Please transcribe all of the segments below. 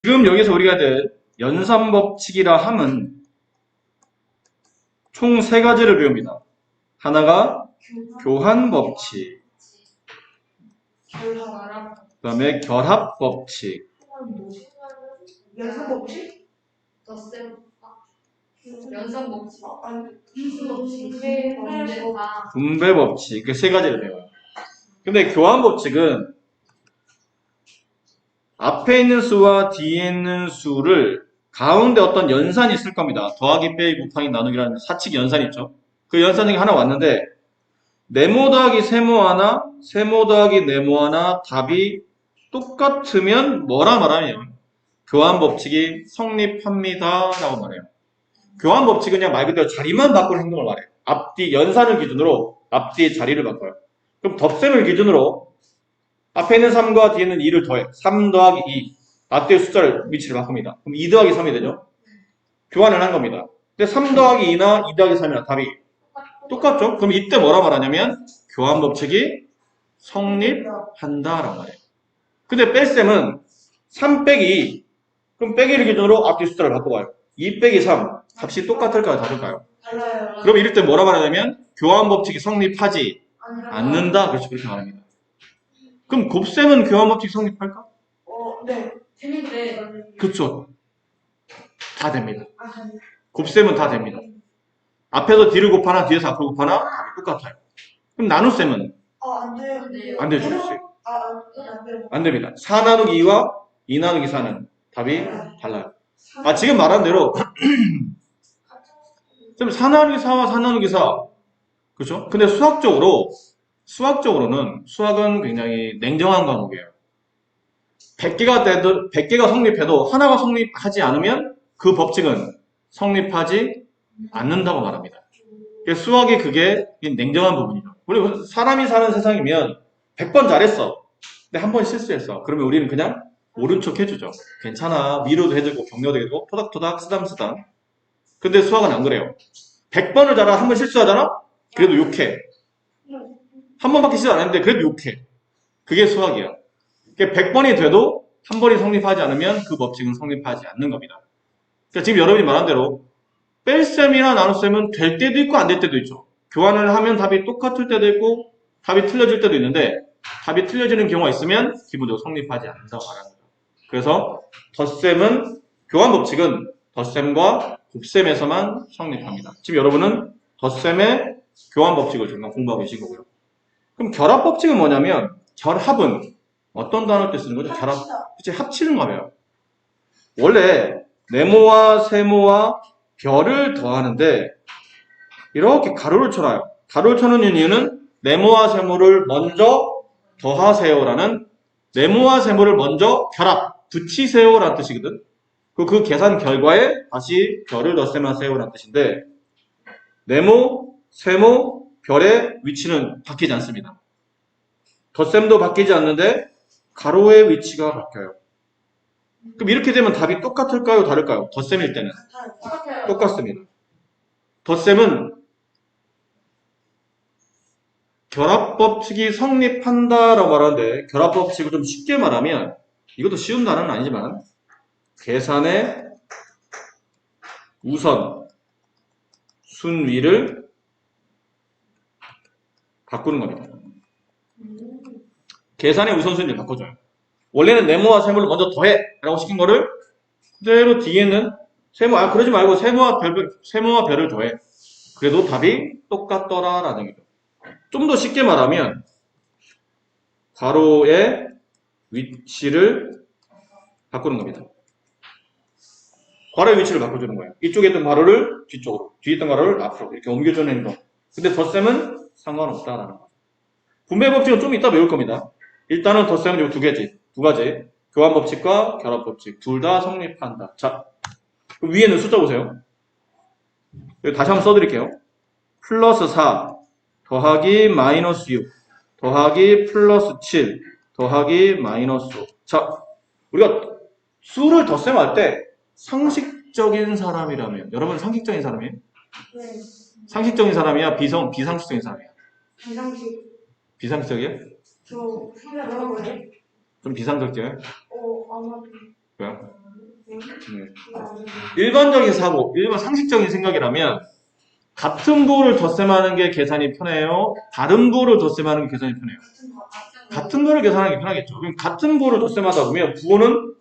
지금 여기서 우리가 이제 연산법칙이라 함은 총 세 가지를 배웁니다. 하나가 교환법칙, 그 다음에 결합법칙, 연산법칙? 덧셈 연산법칙 아니, 분배법칙, 그 세 가지를 배워요. 근데 교환법칙은 앞에 있는 수와 뒤에 있는 수를 가운데 어떤 연산이 있을 겁니다. 더하기, 빼기, 곱하기, 나누기라는 사칙 연산이 있죠. 그 연산 중에 하나 왔는데 네모 더하기 세모 하나, 세모 더하기 네모 하나 답이 똑같으면 뭐라 말하냐면 교환법칙이 성립합니다 라고 말해요. 교환법칙은 그냥 말 그대로 자리만 바꾸는 행동을 말해요. 앞뒤 연산을 기준으로 앞뒤의 자리를 바꿔요. 그럼 덧셈을 기준으로 앞에 있는 3과 뒤에 있는 2를 더해. 3 더하기 2. 앞뒤의 숫자를 위치를 바꿉니다. 그럼 2 더하기 3이 되죠? 교환을 한 겁니다. 근데 3 더하기 2나 2 더하기 3이나 답이 똑같죠? 그럼 이때 뭐라 말하냐면 교환법칙이 성립한다라고 말해요. 근데 뺄셈은 3 빼기 2. 그럼 빼기를 기준으로 앞뒤 숫자를 바꿔봐요. 2 빼기 3. 값이 똑같을까요? 다를까요? 달라요. 그럼 이럴 때 뭐라 말하냐면 교환법칙이 성립하지 않는다. 그렇죠. 그렇게 말합니다. 그럼 곱셈은 교환법칙 성립할까? 네. 재밌네. 그쵸. 다 됩니다. 아, 네. 곱셈은 다 됩니다. 앞에서 뒤를 곱하나 뒤에서 앞을 곱하나 답이 똑같아요. 그럼 나눗셈은 안 돼요. 안 되죠. 안 돼요. 안 됩니다. 4 나누기 2와 2 나누기 4는 답이 달라요. 지금 말한 대로 지금 4 나누기 4와 4 나누기 4 그렇죠? 근데 수학적으로는 수학은 굉장히 냉정한 과목이에요. 100개가 성립해도 하나가 성립하지 않으면 그 법칙은 성립하지 않는다고 말합니다. 수학이 그게 냉정한 부분이죠. 우리 사람이 사는 세상이면 100번 잘했어. 근데 한 번 실수했어. 그러면 우리는 그냥 옳은 척 해주죠. 괜찮아. 위로도 해주고 격려도 해주고 토닥토닥 쓰담쓰담. 근데 수학은 안 그래요. 100번을 잘하 한 번 실수하잖아? 그래도 욕해. 한 번밖에 실수 안 했는데 그래도 욕해. 그게 수학이야. 100번이 돼도 한 번이 성립하지 않으면 그 법칙은 성립하지 않는 겁니다. 그러니까 지금 여러분이 말한 대로 뺄셈이나 나눗셈은 될 때도 있고 안 될 때도 있죠. 교환을 하면 답이 똑같을 때도 있고 답이 틀려질 때도 있는데 답이 틀려지는 경우가 있으면 기본적으로 성립하지 않는다고 말합니다. 그래서 덧셈은 교환 법칙은 덧셈과 곱셈에서만 성립합니다. 지금 여러분은 덧셈의 교환 법칙을 잠깐 공부하고 계신 거고요. 그럼 결합 법칙은 뭐냐면 결합은 어떤 단어를 때 쓰는 거죠? 결합. 그치, 합치는 거예요. 원래 네모와 세모와 별을 더하는데 이렇게 가로를 쳐놔요. 가로를 쳐놓는 이유는 네모와 세모를 먼저 더하세요라는 네모와 세모를 먼저 결합, 붙이세요라는 뜻이거든. 그 계산 결과에 다시 별을 덧셈하세요라는 뜻인데 네모, 세모, 별의 위치는 바뀌지 않습니다. 덧셈도 바뀌지 않는데 가로의 위치가 바뀌어요. 그럼 이렇게 되면 답이 똑같을까요? 다를까요? 덧셈일 때는 똑같습니다. 덧셈은 결합법칙이 성립한다라고 말하는데 결합법칙을 좀 쉽게 말하면 이것도 쉬운 단어는 아니지만 계산의 우선 순위를 바꾸는 겁니다. 계산의 우선순위를 바꿔줘요. 원래는 네모와 세모를 먼저 더해 라고 시킨 거를 그대로 뒤에는 그러지 말고 세모와 별을 더해. 그래도 답이 똑같더라 라는 얘기죠. 좀 더 쉽게 말하면 괄호의 위치를 바꾸는 겁니다. 괄호의 위치를 바꿔주는 거예요. 이쪽에 있던 괄호를 뒤쪽으로, 뒤에 있던 괄호를 앞으로 이렇게 옮겨주는 행동. 근데 덧셈은 상관없다라는 거죠. 분배 법칙은 좀 이따 배울 겁니다. 일단은 덧셈은 이 두 가지. 교환 법칙과 결합 법칙 둘 다 성립한다. 자, 그럼 위에는 숫자 보세요. 여기 다시 한번 써드릴게요. 플러스 4 더하기 마이너스 6 더하기 플러스 7 더하기 마이너스 5. 자, 우리가 수를 덧셈할 때 상식적인 사람이라면 여러분 상식적인 사람이에요? 네. 상식적인 사람이야? 비상식적인 사람이야? 비상식. 비상식적이야? 저 생각하고요. 좀 비상식적이야? 아마도. 왜요? 일반적인 사고, 일반 상식적인 생각이라면 같은 부호를 덧셈하는 게 계산이 편해요? 다른 부호를 덧셈하는 게 계산이 편해요? 같은 부호를 계산하는 게 편하겠죠. 그럼 같은 부호를 덧셈하다 보면 부호는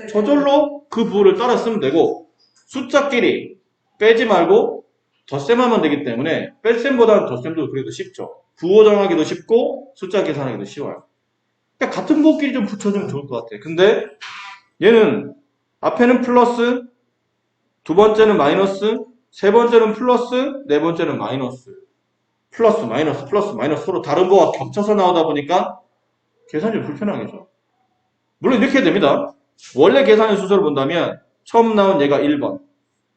저절로 그 부호를 따라 쓰면 되고 숫자끼리 빼지 말고 덧셈하면 되기 때문에 뺄셈보다는 덧셈도 그래도 쉽죠. 부호 정하기도 쉽고 숫자 계산하기도 쉬워요. 그러니까 같은 부호끼리 좀 붙여주면 좋을 것 같아. 근데 얘는 앞에는 플러스, 두 번째는 마이너스, 세 번째는 플러스, 네 번째는 마이너스. 플러스, 마이너스, 플러스, 마이너스 서로 다른 부호가 겹쳐서 나오다 보니까 계산이 좀 불편하겠죠. 물론 이렇게 됩니다. 원래 계산의 순서를 본다면 처음 나온 얘가 1번,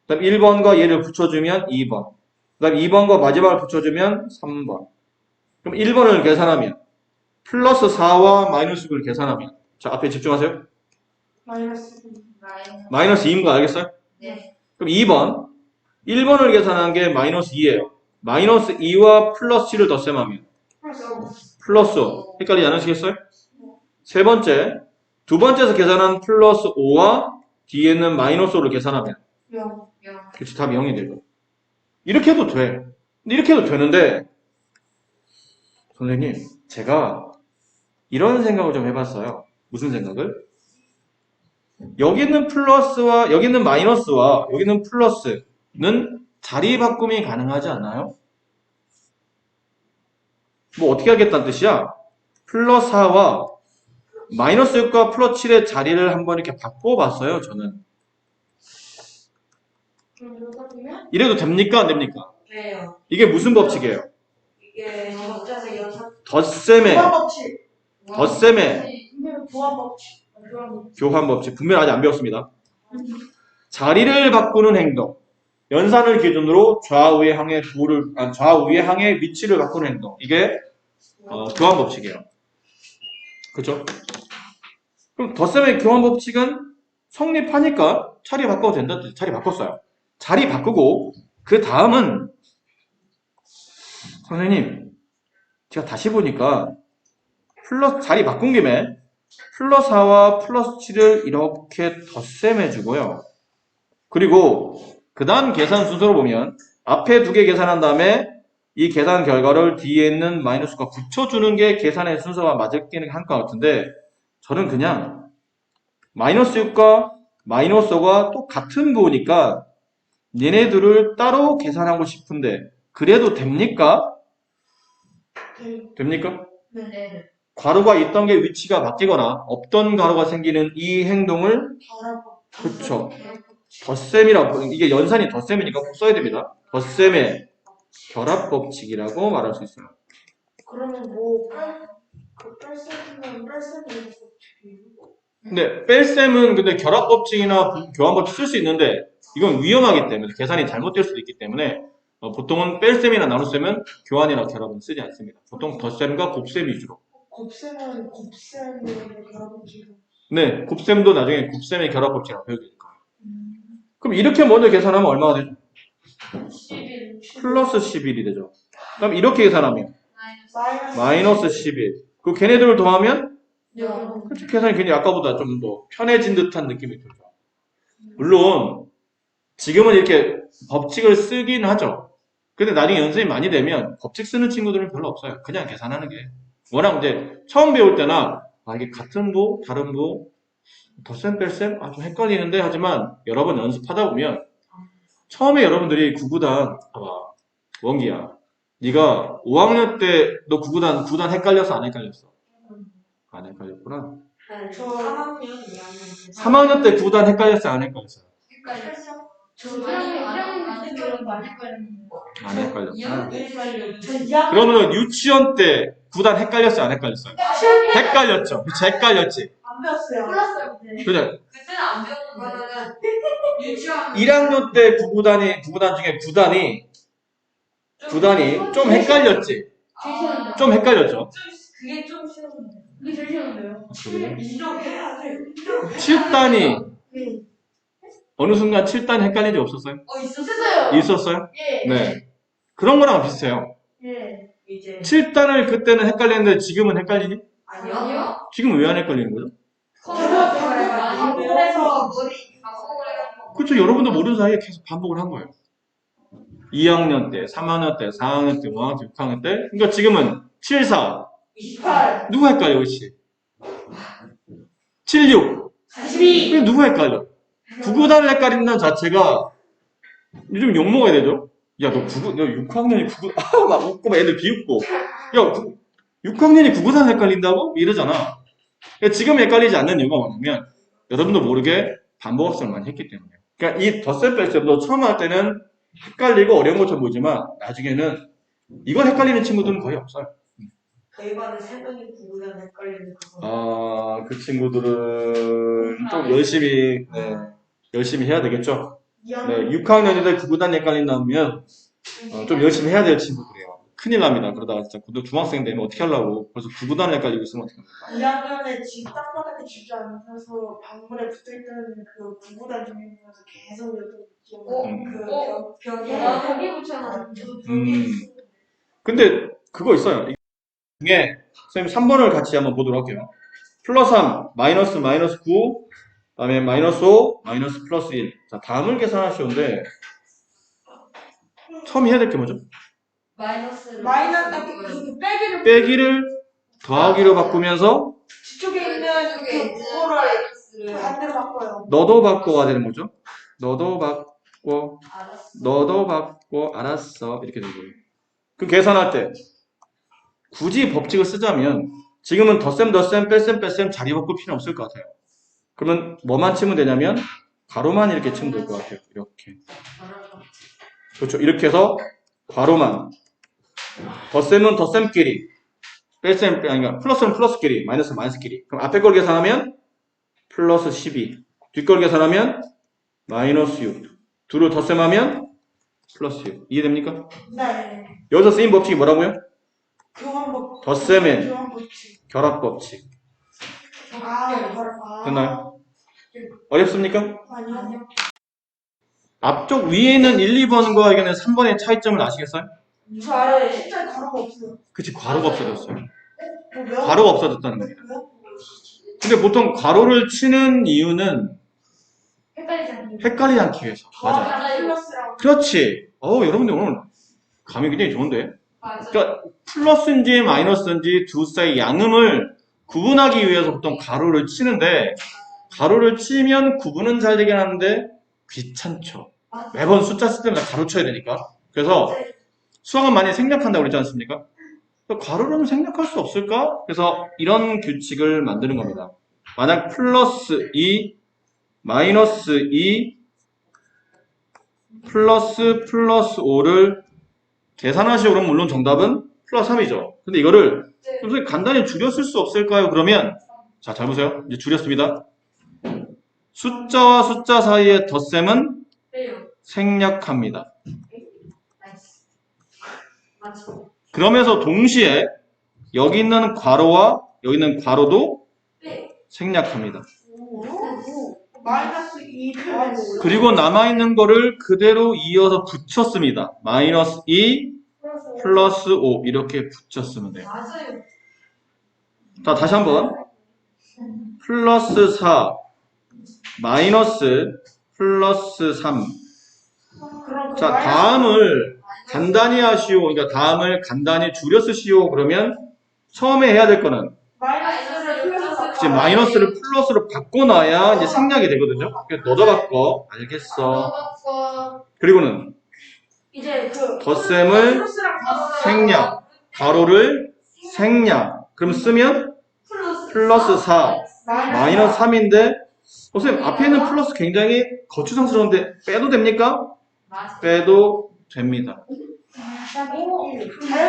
그 다음 1번과 얘를 붙여주면 2번, 그 다음 2번과 마지막을 붙여주면 3번. 그럼 1번을 계산하면 플러스 4와 마이너스 9를 계산하면 자 앞에 집중하세요. 마이너스 마이너스. 2인 거 알겠어요? 네. 그럼 2번 1번을 계산한 게 마이너스 2예요. 마이너스 2와 플러스 7을 덧셈하면 플러스 5. 헷갈리지 않으시겠어요? 세 번째 두 번째에서 계산한 플러스 5와 뒤에 있는 마이너스 5를 계산하면 0. 그렇지 답이 0이 되고 이렇게 해도 돼. 근데 이렇게 해도 되는데 선생님 제가 이런 생각을 좀 해봤어요. 무슨 생각을? 여기 있는 플러스와 여기 있는 마이너스와 여기 있는 플러스는 자리 바꿈이 가능하지 않나요? 뭐 어떻게 하겠다는 뜻이야? 플러스 4와 마이너스 6과 플러스 7의 자리를 한번 이렇게 바꿔봤어요. 저는 그럼 이거 보면 이래도 됩니까? 안 됩니까? 왜요? 이게 무슨 법칙이에요? 이게 적자의 연산 덧셈의 교환 법칙. 덧셈의 근데 교환 법칙. 교환 법칙. 교환 법칙 분명 아직 안 배웠습니다. 자리를 바꾸는 행동 연산을 기준으로 좌우의 항의 좌우의 항의 위치를 바꾸는 행동 이게 교환 법칙이에요. 그렇죠? 그럼 덧셈의 교환 법칙은 성립하니까 자리 바꿔도 된다. 자리 바꿨어요. 자리 바꾸고 그 다음은 선생님 제가 다시 보니까 플러스 자리 바꾼 김에 플러스 4와 플러스 7을 이렇게 덧셈해 주고요. 그리고 그 다음 계산 순서로 보면 앞에 두 개 계산한 다음에 이 계산 결과를 뒤에 있는 마이너스가 붙여주는 게 계산의 순서가 맞을기는 한 것 같은데 저는 그냥 마이너스 6과 마이너스 5가 또 같은 부호니까 얘네들을 따로 계산하고 싶은데 그래도 됩니까? 됩니까? 네. 괄호가 있던 게 위치가 바뀌거나 없던 괄호가 생기는 이 행동을 그쵸 덧셈이라고 이게 연산이 덧셈이니까 꼭 써야 됩니다. 덧셈의 결합 법칙이라고 말할 수 있어요. 그러면 뭐 뺄셈이면 뺄셈이 법칙이에요. 근데 뺄셈은 근데 결합 법칙이나 교환 법칙 쓸 수 있는데 이건 위험하기 때문에 계산이 잘못될 수도 있기 때문에 보통은 뺄셈이나 나눗셈은 교환이나 결합은 쓰지 않습니다. 보통 덧셈과 곱셈 위주로. 곱셈은 곱셈의 결합 법칙. 네, 곱셈도 나중에 곱셈의 결합 법칙이라고 배우게 될 거예요. 그럼 이렇게 먼저 계산하면 얼마가 되죠? 11. 플러스 11이 되죠. 그럼 이렇게 계산하면 마이너스. 마이너스 11. 그 걔네들을 더하면 영. 그렇죠. 계산이 괜히 아까보다 좀 더 편해진 듯한 느낌이 들죠. 물론 지금은 이렇게 법칙을 쓰긴 하죠. 근데 나중에 연습이 많이 되면 법칙 쓰는 친구들은 별로 없어요. 그냥 계산하는 게. 워낙 이제 처음 배울 때나 이게 같은 부, 다른 부, 덧셈, 뺄셈? 좀 헷갈리는데 하지만 여러 번 연습하다 보면 처음에 여러분들이 구구단 봐봐 원기야 네가 5학년 때 너 구구단 헷갈렸어 안 헷갈렸어? 안 헷갈렸구나. 저 3학년, 2학년. 3학년 때 구구단 헷갈렸어 안 헷갈렸어? 헷갈렸어. 저 안 헷갈렸구나. 저 그러면 유치원 때 구단 헷갈렸어 안 헷갈렸어요? 헷갈렸죠. 그치 헷갈렸지. 안 배웠어요. 몰랐어요. 그죠? 그때는 안 배웠는데. 유치원. 1학년 때 구구단 중에 구단이 좀 헷갈렸지. 좀 헷갈렸죠. 그게 좀 쉬웠는데. 이게 제일 쉬운데요. 인정해야 돼. 7단이 네. 어느 순간 7단 헷갈린 적 없었어요? 있었어요. 있었어요? 예. 네. 그런 거랑 비슷해요. 예. 이제 7단을 그때는 헷갈렸는데 지금은 헷갈리니? 아니요. 지금 왜 안 헷갈리는 거죠? 그래서 그렇죠. 여러분도 모르는 사이에 계속 반복을 한 거예요. 2학년 때, 3학년 때, 4학년 때, 5학년 때, 6학년 때. 그러니까 지금은 7, 4. 28, 누가 헷갈려, 그렇지? 7, 6. 42, 그게 누가 헷갈려? 구구단을 헷갈린다는 자체가 요즘 욕 먹어야 되죠? 야, 너 6학년이 구구, 막 웃고, 막 애들 비웃고. 야, 6학년이 구구단을 헷갈린다고? 이러잖아. 그러니까 지금 헷갈리지 않는 이유가 뭐냐면, 여러분도 모르게 반복 학습을 많이 했기 때문에. 그러니까 이 덧셈 뺄셈도 처음 할 때는 헷갈리고 어려운 것처럼 보이지만, 나중에는 이걸 헷갈리는 친구들은 거의 없어요. 저희 반에 3명이 구구단 헷갈리는 그거. 아, 그 친구들은 좀 열심히 해야 되겠죠? 네, 6학년인데 구구단 헷갈린다면, 좀 열심히 해야 될 친구들이에요. 큰일 납니다. 그러다가 진짜 중학생 되면 어떻게 하려고 벌써 구구단을 헷갈리고 있으면 어떡합니까? 2학년에 집 땅바닥에 집도 안 펴서 방문에 붙어있던 그 구구단 중에서 계속 벽에 나 거기 붙여놨 근데 그거 있어요. 이게 선생님 3번을 같이 한번 보도록 할게요. 플러스 3, 마이너스 9, 그다음에 마이너스 5, 마이너스 플러스 1. 자, 다음을 계산하시는데 처음 해야 될 게 뭐죠? 마이너스 그 빼기를 빼기를 더하기로 바꾸면서 뒤쪽에 있는 그 그거를 반대로 바꿔요. 너도 바꿔가 되는 거죠. 너도 바꿔, 알았어. 너도 바꿔, 알았어. 이렇게 되는 거예요. 그 계산할 때 굳이 법칙을 쓰자면 지금은 덧셈, 뺄셈 자리 바꿀 필요는 없을 것 같아요. 그러면 뭐만 치면 되냐면 괄호만 이렇게 치면 될 것 같아요. 이렇게. 그렇죠. 이렇게 해서 괄호만. 덧셈은 덧셈끼리, 그러니까 플러스는 플러스끼리, 마이너스는 마이너스끼리. 그럼 앞에 걸 계산하면 플러스 12. 뒷걸 계산하면 마이너스 6. 둘을 덧셈하면 플러스 6. 이해됩니까? 네. 여기서 쓰인 법칙이 뭐라고요? 교환법. 덧셈엔 교환법칙. 결합법칙. 아. 됐나요? 어렵습니까? 아니요. 앞쪽 위에 있는 1, 2번과 여기는 3번의 차이점을 아시겠어요? 저 알아요. 실제 가로가 없어요. 그치, 괄호가 없어졌어요. 왜요? 괄호가 없어졌다는 겁니다. 왜요? 근데 보통 괄호를 치는 이유는 헷갈리지 않니? 헷갈리지 않기 위해서. 맞아요. 맞아요. 플러스랑 그렇지. 여러분들 오늘 감이 굉장히 좋은데? 맞아. 그러니까 플러스인지 마이너스인지 두 쌍의 양음을 구분하기 위해서 보통 가로를 치는데 가로를 치면 구분은 잘 되긴 하는데 귀찮죠. 매번 숫자 쓸 때마다 가로 쳐야 되니까. 그래서 수학은 많이 생략한다고 그랬지 않습니까? 가로로는 생략할 수 없을까? 그래서 이런 규칙을 만드는 겁니다. 만약 플러스 2, 마이너스 2, 플러스 5를 계산하시고 그러면 물론 정답은 플러스 3이죠. 근데 이거를 선생님 간단히 줄여 쓸 수 없을까요? 그러면 자, 잘 보세요. 이제 줄였습니다. 숫자와 숫자 사이의 덧셈은 빼요. 생략합니다. 나이스. 맞죠. 그러면서 동시에 여기 있는 괄호와 여기 있는 괄호도 빼. 생략합니다. 마이너스 2 더하고 그리고 남아있는 거를 그대로 이어서 붙였습니다. 마이너스 2 플러스 5 이렇게 붙였으면 돼요. 맞아요. 자, 다시 한번 플러스 4 마이너스 플러스 3. 그럼 그 자, 마이너스 다음을 간단히 하시오. 그러니까 다음을 간단히 줄여 쓰시오. 그러면 처음에 해야 될 거는 마이너스를 플러스 이제 마이너스를 플러스로 바꿔놔야 이제 생략이 되거든요. 그래서 너도 바꿔. 알겠어. 그리고는 이제 그 덧셈을 플러스랑 생략, 가로를 생략. 그럼 쓰면 플러스 4, 마이너스 3인데 선생님 앞에 있는 플러스 굉장히 거추장스러운데 빼도 됩니까? 맞아. 빼도 됩니다.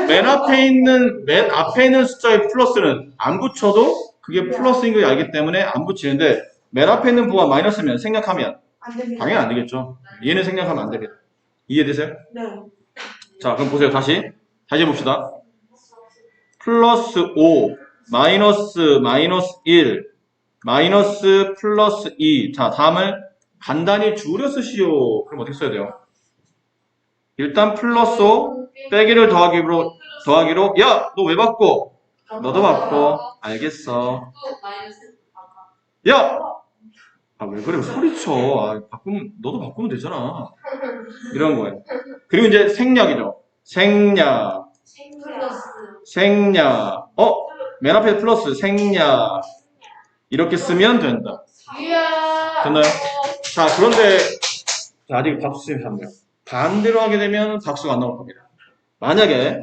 맨 앞에 있는 숫자의 플러스는 안 붙여도 그게 플러스인 걸 알기 때문에 안 붙이는데 맨 앞에 있는 부가 마이너스면 생략하면 안 됩니다. 당연히 안 되겠죠. 얘는 생략하면 안 됩니다. 이해되세요? 네. 자, 그럼 보세요. 다시 해봅시다. 플러스 5, 마이너스 1, 마이너스 플러스 2. 자, 다음을 간단히 줄여 쓰시오. 그럼 어떻게 써야 돼요? 일단 플러스 5, 빼기를 더하기로 야! 너 왜 바꿔? 너도 바꿔. 알겠어. 또 마이너스. 야! 아, 왜 그래? 소리쳐. 아, 너도 바꾸면 되잖아. 이런 거예요. 그리고 이제 생략이죠. 생략, 플러스. 생략. 맨 앞에 플러스 생략. 이렇게 쓰면 된다. 이야. 됐나요? 자, 그런데 아직 박수 치면 안 돼요. 반대로 하게 되면 박수가 안 나올 겁니다. 만약에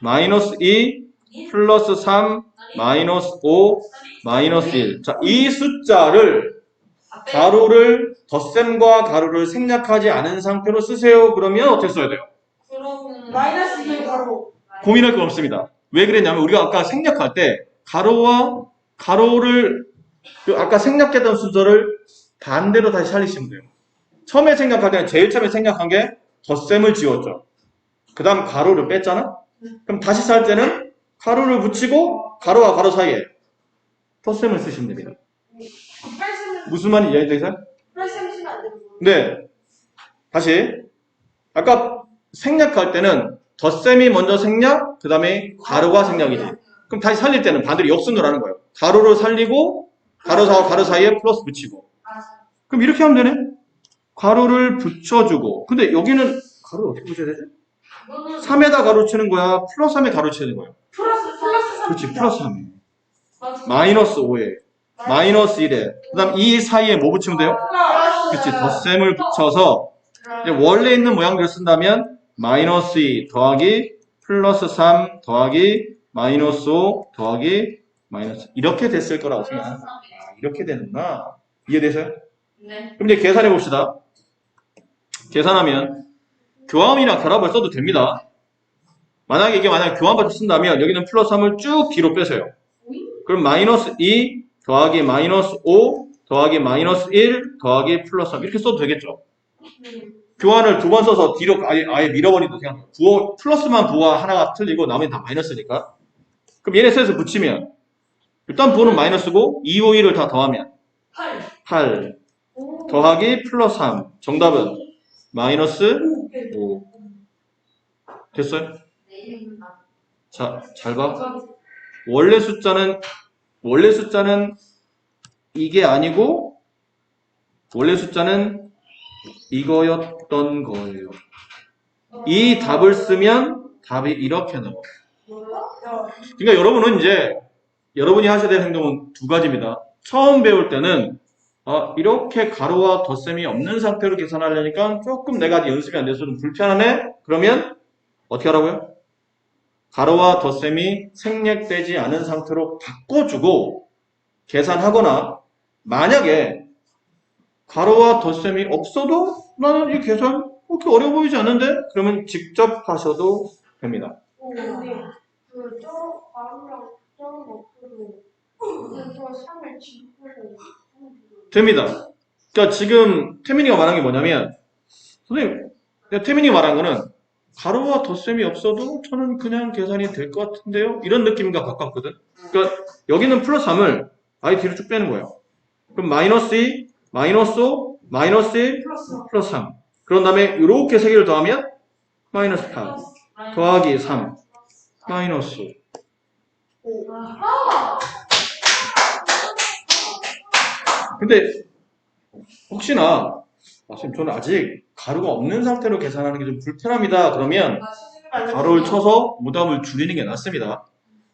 마이너스 2 플러스 3 마이너스 5 마이너스 1. 자, 이 숫자를 가로를 덧셈과 가로를 생략하지 않은 상태로 쓰세요. 그러면 어떻게 써야 돼요? 그럼 마이너스 2 가로. 고민할 거 없습니다. 왜 그랬냐면 우리가 아까 생략할 때 가로와 가로를 아까 생략했던 순서를 반대로 다시 살리시면 돼요. 처음에 생략할 때는 제일 처음에 생략한 게 덧셈을 지웠죠. 그 다음 가로를 뺐잖아? 그럼 다시 살 때는 가로를 붙이고 가로와 가로 사이에 덧셈을 쓰시면 됩니다. 무슨 말인지 이해되세요? 플러스 쓰면 안 되고. 네. 다시. 아까 생략할 때는 덧셈이 먼저 생략, 그 다음에 가로가 생략이지. 그럼 다시 살릴 때는 반대로 역순으로 하는 거예요. 가로를 살리고 가로 사와 가로 사이에 플러스 붙이고. 그럼 이렇게 하면 되네. 가로를 붙여주고. 근데 여기는 가로를 어떻게 붙여야 되지? 3에다 가로 치는 거야? 플러스 3에 가로 치는 거야? 플러스 3. 그렇지, 플러스 3에. 마이너스 5에. 마이너스 1에. 그 다음 이 사이에 뭐 붙이면 돼요? 그렇지, 덧셈을 붙여서 이제 원래 있는 모양대로 쓴다면 마이너스 2 더하기 플러스 3 더하기 마이너스 5 더하기 마이너스 이렇게 됐을 거라고 생각합니다. 이렇게 되는구나. 이해되세요? 네. 그럼 이제 계산해 봅시다. 계산하면 교함이랑 결합을 써도 됩니다. 만약에 교함받쳐 쓴다면 여기는 플러스 3을 쭉 뒤로 빼세요. 그럼 마이너스 2 더하기 마이너스 5 더하기 마이너스 1 더하기 플러스 3 이렇게 써도 되겠죠. 교환을 두 번 써서 뒤로 아예 밀어버리도 생각해요. 플러스만 부호가 하나가 틀리고 나머지는 다 마이너스니까. 그럼 얘네 셋을 붙이면 일단 부호는 마이너스고 2, 5, 1을 다 더하면 8 더하기 플러스 3 정답은 마이너스 5 됐어요? 자, 잘 봐. 원래 숫자는 이게 아니고 원래 숫자는 이거였던 거예요. 이 답을 쓰면 답이 이렇게 나와요. 그러니까 여러분은 이제 여러분이 하셔야 될 행동은 두 가지입니다. 처음 배울 때는 이렇게 가로와 덧셈이 없는 상태로 계산하려니까 조금 내가 연습이 안 돼서 좀 불편하네? 그러면 어떻게 하라고요? 가로와 덧셈이 생략되지 않은 상태로 바꿔주고 계산하거나 만약에 가로와 덧셈이 없어도 나는 이 계산 그렇게 어려워 보이지 않는데? 그러면 직접 하셔도 됩니다. 그저 가루랑 저는 없어도 저 3을 지우고 됩니다. 그러니까 지금 태민이가 말한 게 뭐냐면 선생님, 태민이가 말한 거는 가로와 덧셈이 없어도 저는 그냥 계산이 될 것 같은데요? 이런 느낌과 가깝거든. 그러니까 여기는 플러스 3을 아예 뒤로 쭉 빼는 거예요. 그럼 마이너스 2, 마이너스 5, 마이너스 1, 플러스 3. 그런 다음에 이렇게 세 개를 더하면 마이너스 8 더하기 3 마이너스 5. 근데 혹시나 선생님 저는 아직 가루가 없는 상태로 계산하는 게 좀 불편합니다. 그러면 가로를 쳐서 무담을 줄이는 게 낫습니다.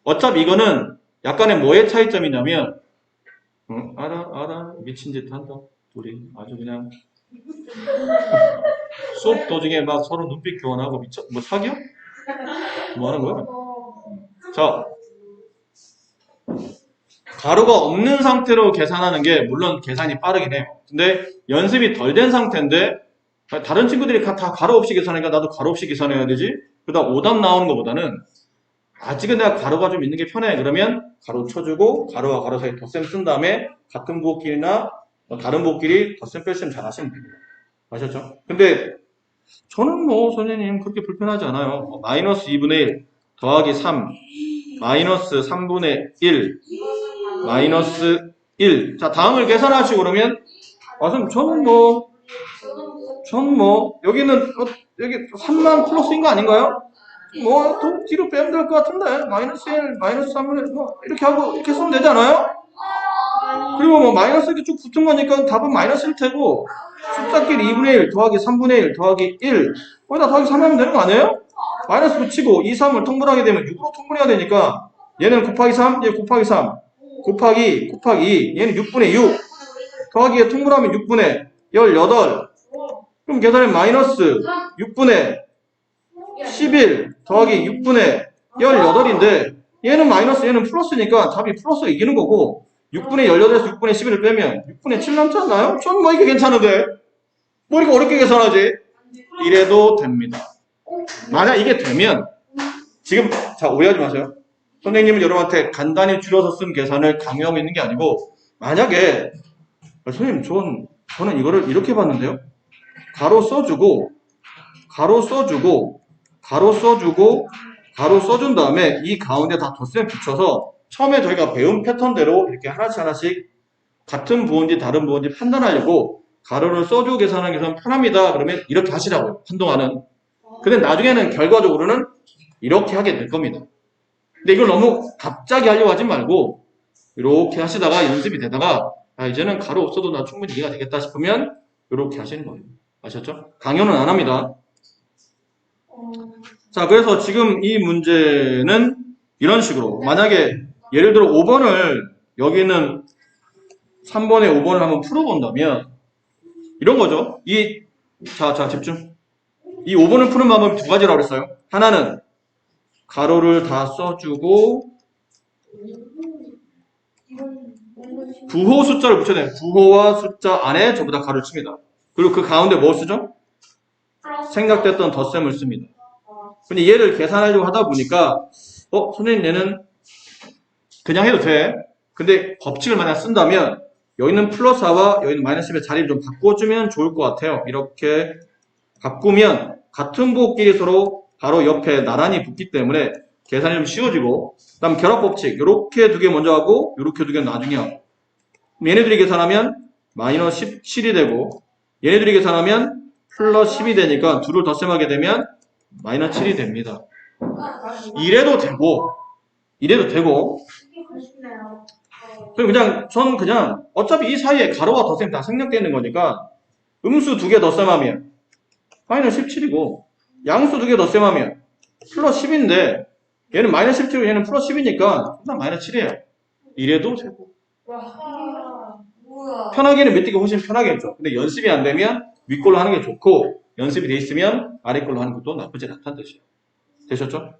어차피 이거는 약간의 뭐의 차이점이냐면 알아 미친 짓 한다. 우리 아주 그냥 수업 도중에 막 서로 눈빛 교환하고 뭐 사겨? 뭐 하는 거야? 자, 가로가 없는 상태로 계산하는 게 물론 계산이 빠르긴 해요. 근데 연습이 덜 된 상태인데 다른 친구들이 다 가로 없이 계산하니까 나도 가로 없이 계산해야 되지? 그러다 오답 나오는 것보다는 아직은 내가 가로가 좀 있는 게 편해. 그러면 가로 쳐주고 가로와 가로 사이 덧셈 쓴 다음에 같은 부호끼리나 다른 부호끼리 덧셈 뺄셈 잘 하시면 됩니다. 아셨죠? 근데 저는 뭐 선생님 그렇게 불편하지 않아요. 마이너스 2분의 1 더하기 3 마이너스 3분의 1 마이너스 1. 자, 다음을 계산하시고 그러면 선생님 저는 뭐 여기는 여기 3만 플러스인 거 아닌가요? 뭐 더 뒤로 빼면 될 것 같은데 마이너스 1, 마이너스 3분의 1 뭐 이렇게 하고 이렇게 쓰면 되지 않아요? 그리고 뭐 마이너스 이렇게 쭉 붙은 거니까 답은 마이너스일 테고 숫자끼리 2분의 1 더하기 3분의 1 더하기 1 거기다 더하기 3 하면 되는 거 아니에요? 마이너스 붙이고 2, 3을 통분하게 되면 6으로 통분해야 되니까 얘는 곱하기 3, 얘 곱하기 3 곱하기 2 얘는 6분의 6 더하기에 통분하면 6분의 18 그럼 계산하면 마이너스 6분의 11 더하기 6분의 18인데 얘는 마이너스 얘는 플러스니까 답이 플러스가 이기는 거고 6분의 18에서 6분의 11을 빼면 6분의 7 남지 않나요? 저는 뭐 이게 괜찮은데 뭐 이렇게 어렵게 계산하지? 이래도 됩니다. 만약 이게 되면 지금 자 오해하지 마세요. 선생님은 여러분한테 간단히 줄여서 쓴 계산을 강요하고 있는 게 아니고 만약에 선생님 저는 이거를 이렇게 봤는데요. 가로 써주고 가로 써주고 가로 써주고 가로 써준 다음에 이 가운데 다 덧셈 붙여서 처음에 저희가 배운 패턴대로 이렇게 하나씩 같은 부호인지 다른 부호인지 판단하려고 가로를 써주고 계산하는 게 좀 편합니다. 그러면 이렇게 하시라고요. 한동안은. 근데 나중에는 결과적으로는 이렇게 하게 될 겁니다. 근데 이걸 너무 갑자기 하려고 하지 말고 이렇게 하시다가 연습이 되다가 이제는 가로 없어도 나 충분히 이해가 되겠다 싶으면 이렇게 하시는 거예요. 아셨죠? 강요는 안 합니다. 자, 그래서 지금 이 문제는 이런 식으로 만약에 예를 들어 5번을 여기는 3번에 5번을 한번 풀어본다면 이런 거죠. 자, 집중. 이 5번을 푸는 방법이 두 가지라고 그랬어요. 하나는 가로를 다 써주고 부호 숫자를 붙여야 돼요. 부호와 숫자 안에 전부 다 가로를 칩니다. 그리고 그 가운데 뭐 쓰죠? 생각됐던 덧셈을 씁니다. 근데 얘를 계산하려고 하다 보니까 선생님 얘는 그냥 해도 돼. 근데 법칙을 만약 쓴다면 여기는 플러스 4와 여기는 마이너스 10의 자리를 좀 바꿔주면 좋을 것 같아요. 이렇게 바꾸면 같은 부호끼리 서로 바로 옆에 나란히 붙기 때문에 계산이 좀 쉬워지고 그 다음 결합법칙 이렇게 두 개 먼저 하고 이렇게 두 개 나중에 하고 얘네들이 계산하면 마이너스 17이 되고 얘네들이 계산하면 플러스 10이 되니까 둘을 덧셈하게 되면 마이너스 7이 됩니다. 이래도 되고 저는 그냥 어차피 이 사이에 가로와 덧셈 다 생략되어 있는 거니까 음수 두 개 덧셈하면 마이너스 17이고 양수 두 개 덧셈하면 플러스 10인데 얘는 마이너스 17이고 얘는 플러스 10이니까 그냥 마이너스 7이에요. 이래도 되고 편하게는 밑뒤가 훨씬 편하겠죠. 근데 연습이 안 되면 윗걸로 하는 게 좋고 연습이 돼 있으면 아랫걸로 하는 것도 나쁘지 않다는 뜻이에요. 되셨죠?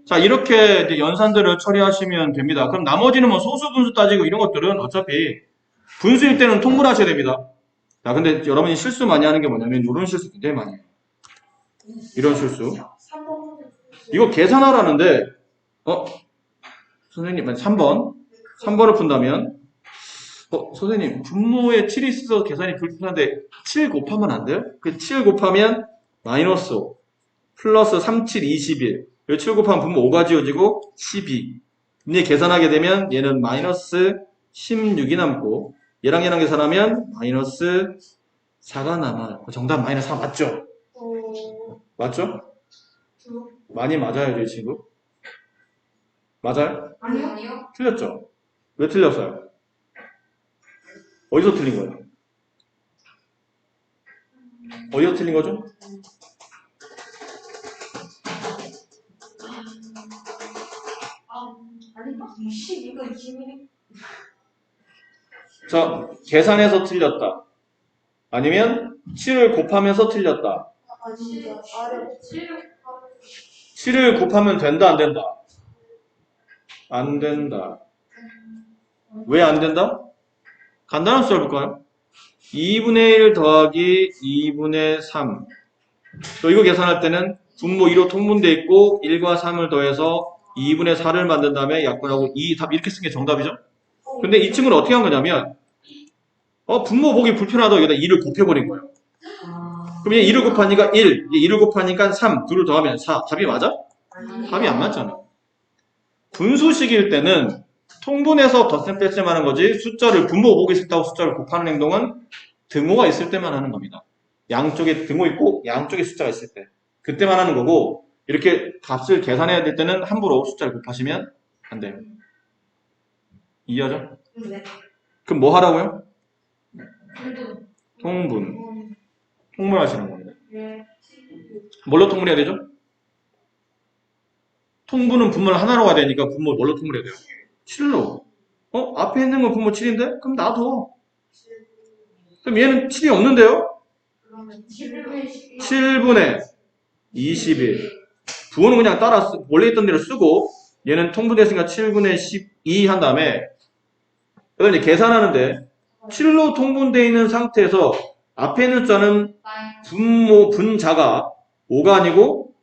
자, 이렇게 이제 연산들을 처리하시면 됩니다. 그럼 나머지는 뭐 소수 분수 따지고 이런 것들은 어차피 분수일 때는 통분하셔야 됩니다. 자, 근데 여러분이 실수 많이 하는 게 뭐냐면 이런 실수 굉장히 많이 해요. 이런 실수. 이거 계산하라는데 선생님 3번을 푼다면 선생님 분모에 7이 있어서 계산이 불편한데 7 곱하면 안 돼요? 그 7 곱하면 마이너스 5 플러스 3, 7, 21 7 곱하면 분모 5가 지워지고 12 이제 계산하게 되면 얘는 마이너스 16이 남고 얘랑 계산하면 마이너스 4가 남아요. 정답 마이너스 4 맞죠? 맞죠? 많이 맞아요, 이 친구? 맞아요? 아니요. 틀렸죠? 왜 틀렸어요? 어디서 틀린 거예요? 어디서 틀린 거죠? 아닌가? 22가 21이? 자, 계산해서 틀렸다. 아니면 7을 곱하면서 틀렸다. 7을 곱하면 된다, 안 된다? 안 된다. 왜 안 된다? 간단한 숫자 볼까요? 2분의 1 더하기 2분의 3. 또 이거 계산할 때는 분모 2로 통분되어 있고 1과 3을 더해서 2분의 4를 만든 다음에 약분하고 2 답 이렇게 쓴 게 정답이죠? 근데 이 친구는 어떻게 한 거냐면 분모 보기 불편하다고 여기다 2를 곱해버린 거예요. 그럼 얘 2를 곱하니까 1, 2를 곱하니까 3, 2를 더하면 4. 답이 맞아? 답이 안 맞잖아. 분수식일 때는 통분해서 덧셈 뺄셈 하는 거지 숫자를 분모 보기 싫다고 숫자를 곱하는 행동은 등호가 있을 때만 하는 겁니다. 양쪽에 등호 있고 양쪽에 숫자가 있을 때 그때만 하는 거고 이렇게 값을 계산해야 될 때는 함부로 숫자를 곱하시면 안 돼요. 이해하죠? 네. 그럼 뭐 하라고요? 분분. 통분. 통분하시는 겁니다. 네. 뭘로 통분해야 되죠? 통분은 분모를 하나로 가야 되니까 분모 뭘로 통분해야 돼요? 7로. 앞에 있는 건 분모 7인데? 그럼 놔둬. 그럼 얘는 7이 없는데요? 그러면 7분의 12. 7분의 21. 부호는 그냥 따라 원래 있던 대로 쓰고 얘는 통분됐으니까 7분의 12 한 다음에 이걸 이제 계산하는데 7로 통분되어 있는 상태에서 앞에 있는 숫자는 분모 분자가 5가 아니고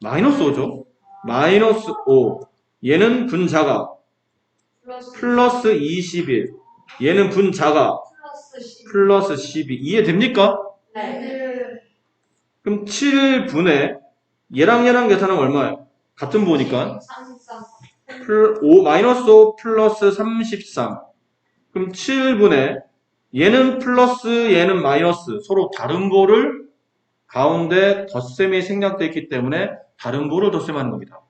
마이너스 5죠. 마이너스 5. 얘는 분자가 플러스 21. 얘는 분자가 플러스 12. 플러스 12. 이해됩니까? 네. 그럼 7분의 얘랑 계산하면 얼마예요? 같은 부호니까 33. 5 마이너스 5 플러스 33. 그럼 7분의 얘는 플러스 얘는 마이너스 서로 다른 부호를 가운데 덧셈이 생략되어 있기 때문에 다른 부호를 덧셈하는 겁니다.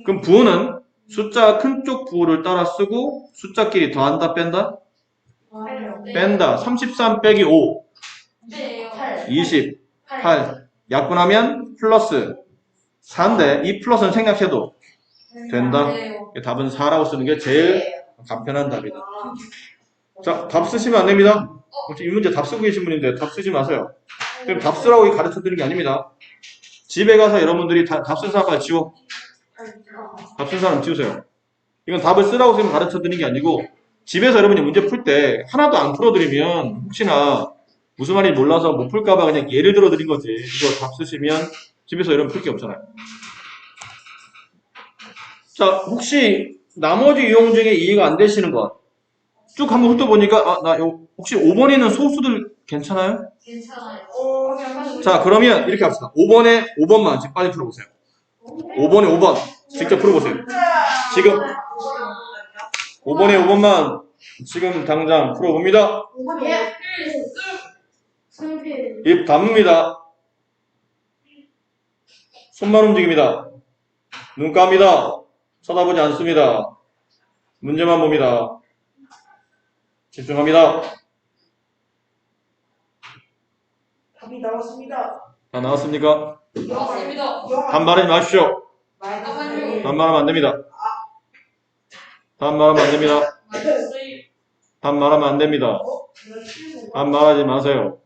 그럼 부호는 숫자 큰 쪽 부호를 따라 쓰고 숫자끼리 더한다 뺀다? 뺀다. 33 빼기 5 네. 28 약분하면 플러스 4인데 이 플러스는 생략해도 된다. 네. 답은 4라고 쓰는 게 제일 간편한 답이다. 자, 답 쓰시면 안 됩니다. 혹시 이 문제 답 쓰고 계신 분인데 답 쓰지 마세요. 그럼 답 쓰라고 가르쳐 드리는 게 아닙니다. 집에 가서 여러분들이 답 쓴 사람까지 지워. 답 쓴 사람 지우세요. 이건 답을 쓰라고 지금 가르쳐 드리는 게 아니고 집에서 여러분이 문제 풀 때 하나도 안 풀어드리면 혹시나 무슨 말인지 몰라서 못 풀까봐 그냥 예를 들어 드린 거지. 이거 답 쓰시면 집에서 여러분 풀 게 없잖아요. 자, 혹시 나머지 유형 중에 이해가 안 되시는 것 쭉 한번 훑어보니까 혹시 5번에 있는 소수들 괜찮아요? 괜찮아요. 자, 그러면 이렇게 합시다. 5번만 지금 빨리 풀어보세요. 5번에 5번 직접 풀어보세요. 지금 5번에 5번만 지금 당장 풀어봅니다. 입 다뭅니다. 손만 움직입니다. 눈 깝니다. 쳐다보지 않습니다. 문제만 봅니다. 집중합니다. 답이 나왔습니다. 다 나왔습니까? 맞습니다. 반말하지 마십시오. 잠깐만요. 반말하면 안 됩니다. 반말하면 안 됩니다. 반말하면 안 됩니다. 반말하지 마세요.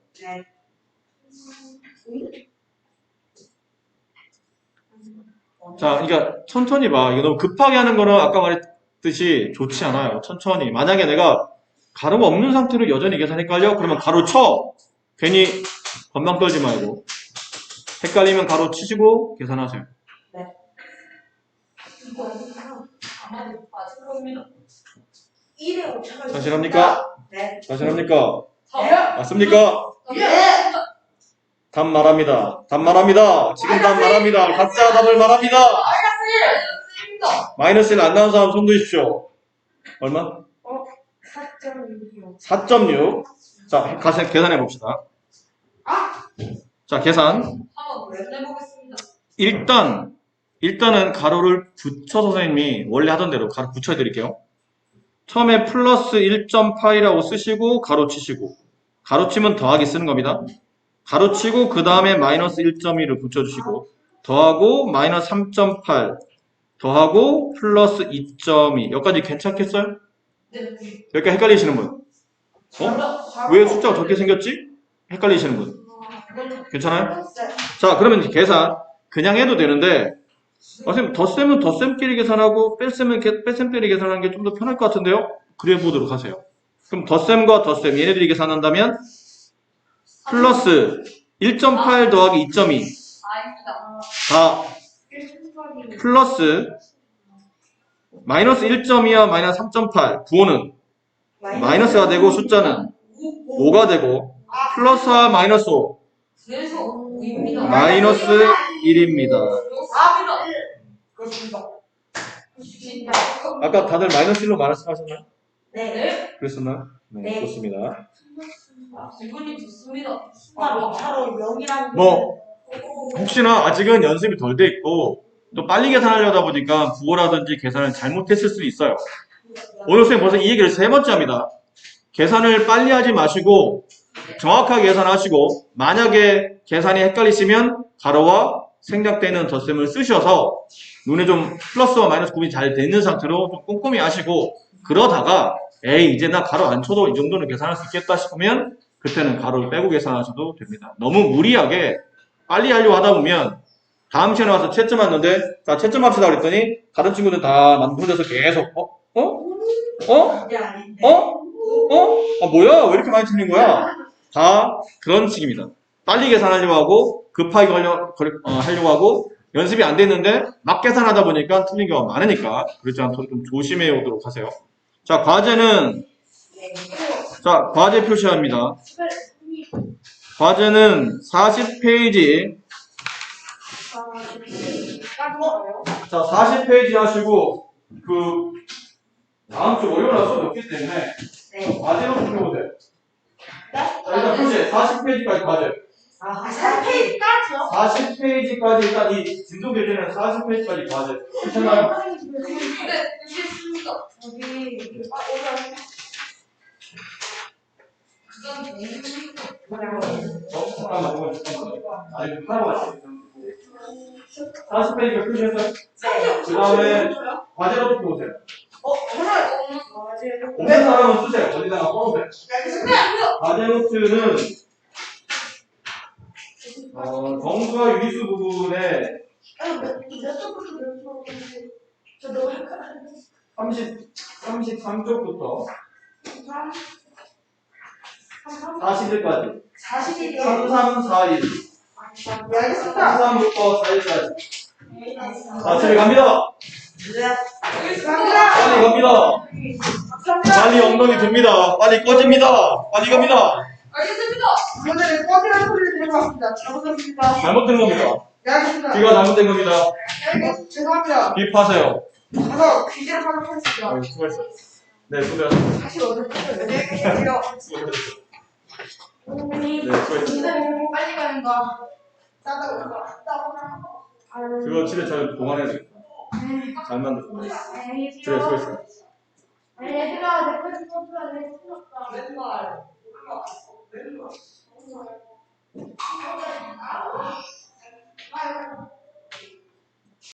자, 그러니까 천천히 봐. 이거 너무 급하게 하는 거는 아까 말했듯이 좋지 않아요. 천천히. 만약에 내가 가로가 없는 상태로 여전히 계산 헷갈려? 그러면 가로 쳐. 괜히 건방 떨지 말고. 헷갈리면 가로 치시고 계산하세요. 자신합니까? 네. 자신합니까? 네. 맞습니까? 예. 답 말합니다. 답 말합니다. 지금 답 말합니다. 각자 답을 말합니다. 마이너스 1 안 나온 사람 손 드십시오. 얼마? 4.6이요. 4.6. 자, 계산해 봅시다. 자, 계산. 한번 해보겠습니다. 일단은 가로를 붙여서 선생님이 원래 하던 대로 가로 붙여드릴게요. 처음에 플러스 1.8이라고 쓰시고 가로 치시고 가로 치면 더하기 쓰는 겁니다. 가로 치고 그 다음에 마이너스 1.1을 붙여주시고 더하고 마이너스 3.8 더하고 플러스 2.2 여기까지 괜찮겠어요? 네. 여기까지 헷갈리시는 분? 왜 숫자가 적게 생겼지? 헷갈리시는 분? 괜찮아요? 자, 그러면 이제 계산 그냥 해도 되는데 선생님 덧셈은 덧셈끼리 계산하고 뺄셈은 뺄셈끼리 계산하는 게 좀 더 편할 것 같은데요? 그래 보도록 하세요. 그럼 덧셈과 덧셈 얘네들이 계산한다면 플러스 1.8 더하기 2.2 아닙니다. 다 플러스 마이너스 1.2와 마이너스 3.8 부호는 마이너스가 되고 숫자는 5가 되고 플러스와 마이너스 5 그래서 5입니다. 마이너스 1입니다. 4입니다. 그렇습니다. 아까 다들 마이너스 1로 말씀하셨나요? 네. 그랬었나요? 네, 좋습니다. 기분이 좋습니다. 바로 0이라는 뭐 혹시나 아직은 연습이 덜 돼 있고 또 빨리 계산하려다 보니까 부호라든지 계산을 잘못했을 수도 있어요. 오늘 선생님 벌써 이 얘기를 세 번째 합니다. 계산을 빨리 하지 마시고 정확하게 계산하시고 만약에 계산이 헷갈리시면 가로와 생략되는 덧셈을 쓰셔서 눈에 좀 플러스와 마이너스 구분이 잘 되는 상태로 좀 꼼꼼히 하시고 그러다가 에이 이제 나 가로 안 쳐도 이 정도는 계산할 수 있겠다 싶으면 그때는 가로를 빼고 계산하셔도 됩니다. 너무 무리하게 빨리 하려고 하다 보면 다음 시간에 와서 채점 왔는데 자 채점 합시다 그랬더니 다른 친구들 다 만들어서 계속 이게 아닌데. 뭐야? 왜 이렇게 많이 틀린 거야? 다 그런 식입니다. 빨리 계산하려고 하고 급하게 하려고 하고 연습이 안 됐는데 막 계산하다 보니까 틀린 경우가 많으니까 그렇지 않도록 좀 조심해 오도록 하세요. 자, 과제 표시합니다. 과제는 40페이지. 자, 40페이지 하시고 그 다음 주 월요일날 수업이 없기 때문에 과제로 풀어보세요. 자, 일단 표시 40페이지까지 과제. 3페이지까지요? 40페이지까지 일단 이 진도 교재는 40페이지까지 과제. 괜찮아요? 네, 됐습니다. 그건 잠깐만. 아니, 하나만 하세요. 40페이지가 표시했어요? 그 다음에 과제로 풀어보세요. 없는 사람은 쓰세요. 어디다가 써보세요. 과제 노트는 정수와 유리수 부분에 33쪽부터 40일까지 40일이요? 3341 네, 알겠습니다. 33부터 4일까지 자 집에 갑니다. 감사합니다. 빨리 갑니다. 빨리 엉덩이 듭니다. 빨리 꺼집니다. 빨리 갑니다. 알겠습니다. 오늘은 꺼지는 소리를 들은 것 같습니다. 잘못했습니다. 잘못된 겁니다. 네, 알겠습니다. 귀가 잘못된 겁니다. 죄송합니다. 귀파세요. 가서 귀재를 하도록 하겠습니다. 수고했어요. 네, 수고하셨습니다. 다시 어제 안녕히 계세요. 네, 수고했습니다. 빨리 가는 거. 싸다고 거. 그거 집에 잘 보관해야 되겠다. 잘 만들었어. 그래, 수고했어요. 얘들아, 내 거지 써줘야 돼. 맨날.